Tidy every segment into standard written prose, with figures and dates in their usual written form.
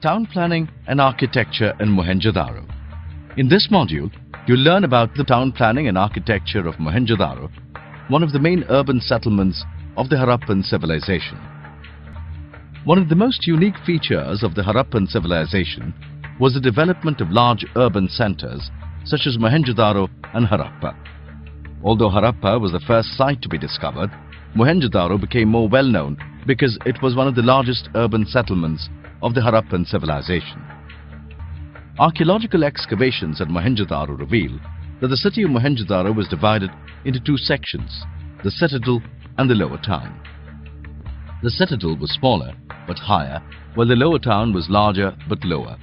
Town Planning and Architecture in Mohenjo-daro. In this module, you'll learn about the town planning and architecture of Mohenjo-daro, one of the main urban settlements of the Harappan civilization. One of the most unique features of the Harappan civilization was the development of large urban centers such as Mohenjo-daro and Haddpa. Although Haddpa was the first site to be discovered, Mohenjo-daro became more well known because it was one of the largest urban settlements of the Harappan civilization. Archaeological excavations at Mohenjo-daro reveal that the city of Mohenjo-daro was divided into two sections, the citadel and the lower town. The citadel was smaller but higher, while the lower town was larger but lower.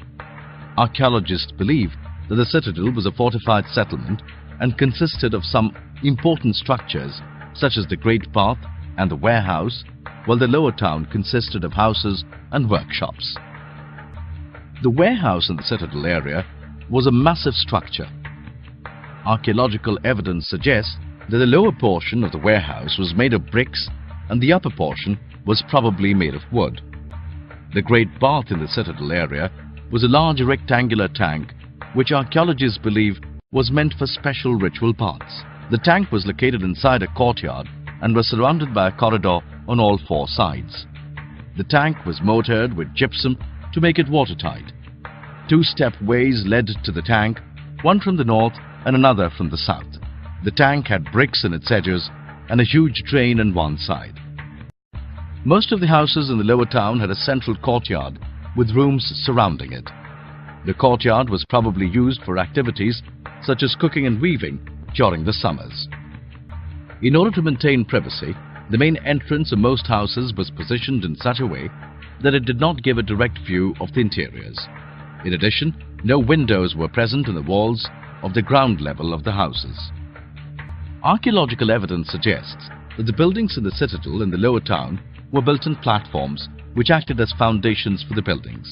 Archaeologists believe that the citadel was a fortified settlement and consisted of some important structures such as the Great Bath and the warehouse, while the lower town consisted of houses and workshops. The warehouse in the citadel area was a massive structure. Archaeological evidence suggests that the lower portion of the warehouse was made of bricks and the upper portion was probably made of wood. The Great Bath in the citadel area was a large rectangular tank which archaeologists believe was meant for special ritual baths. The tank was located inside a courtyard and was surrounded by a corridor on all four sides. The tank was mortared with gypsum to make it watertight. Two-step ways led to the tank, one from the north and another from the south. The tank had bricks in its edges and a huge drain on one side. Most of the houses in the lower town had a central courtyard with rooms surrounding it. The courtyard was probably used for activities such as cooking and weaving during the summers. In order to maintain privacy, the main entrance of most houses was positioned in such a way that it did not give a direct view of the interiors. In addition, no windows were present in the walls of the ground level of the houses. Archaeological evidence suggests that the buildings in the citadel in the lower town were built on platforms which acted as foundations for the buildings.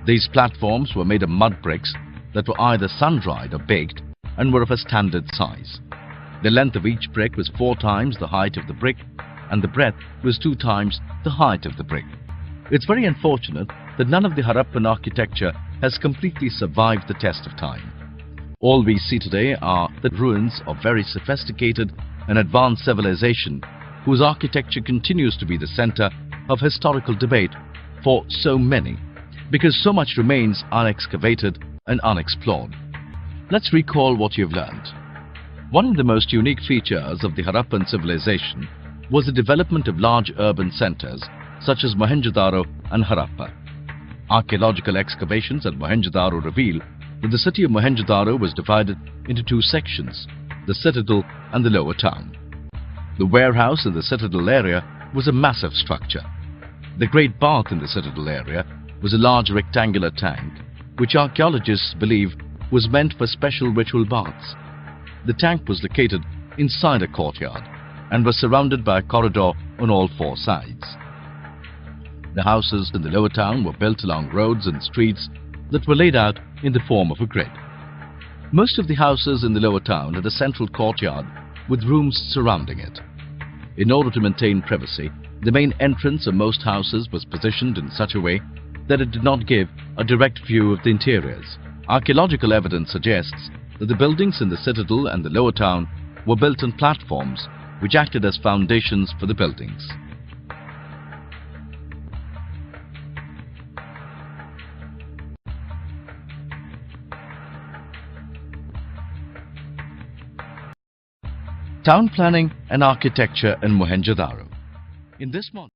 These platforms were made of mud bricks that were either sun-dried or baked and were of a standard size. The length of each brick was 4 times the height of the brick and the breadth was 2 times the height of the brick. It's very unfortunate that none of the Harappan architecture has completely survived the test of time. All we see today are the ruins of very sophisticated and advanced civilization whose architecture continues to be the center of historical debate for so many, because so much remains unexcavated and unexplored. Let's recall what you've learned. One of the most unique features of the Harappan civilization was the development of large urban centers such as Mohenjo-daro and Haddpa. Archaeological excavations at Mohenjo-daro reveal that the city of Mohenjo-daro was divided into two sections, the citadel and the lower town. The warehouse in the citadel area was a massive structure. The Great Bath in the citadel area was a large rectangular tank, which archaeologists believe was meant for special ritual baths. The tank was located inside a courtyard and was surrounded by a corridor on all 4 sides. The houses in the lower town were built along roads and streets that were laid out in the form of a grid. Most of the houses in the lower town had a central courtyard with rooms surrounding it. In order to maintain privacy, the main entrance of most houses was positioned in such a way that it did not give a direct view of the interiors. Archaeological evidence suggests that the buildings in the citadel and the lower town were built on platforms which acted as foundations for the buildings. Town planning and architecture in Mohenjo-daro. In this module,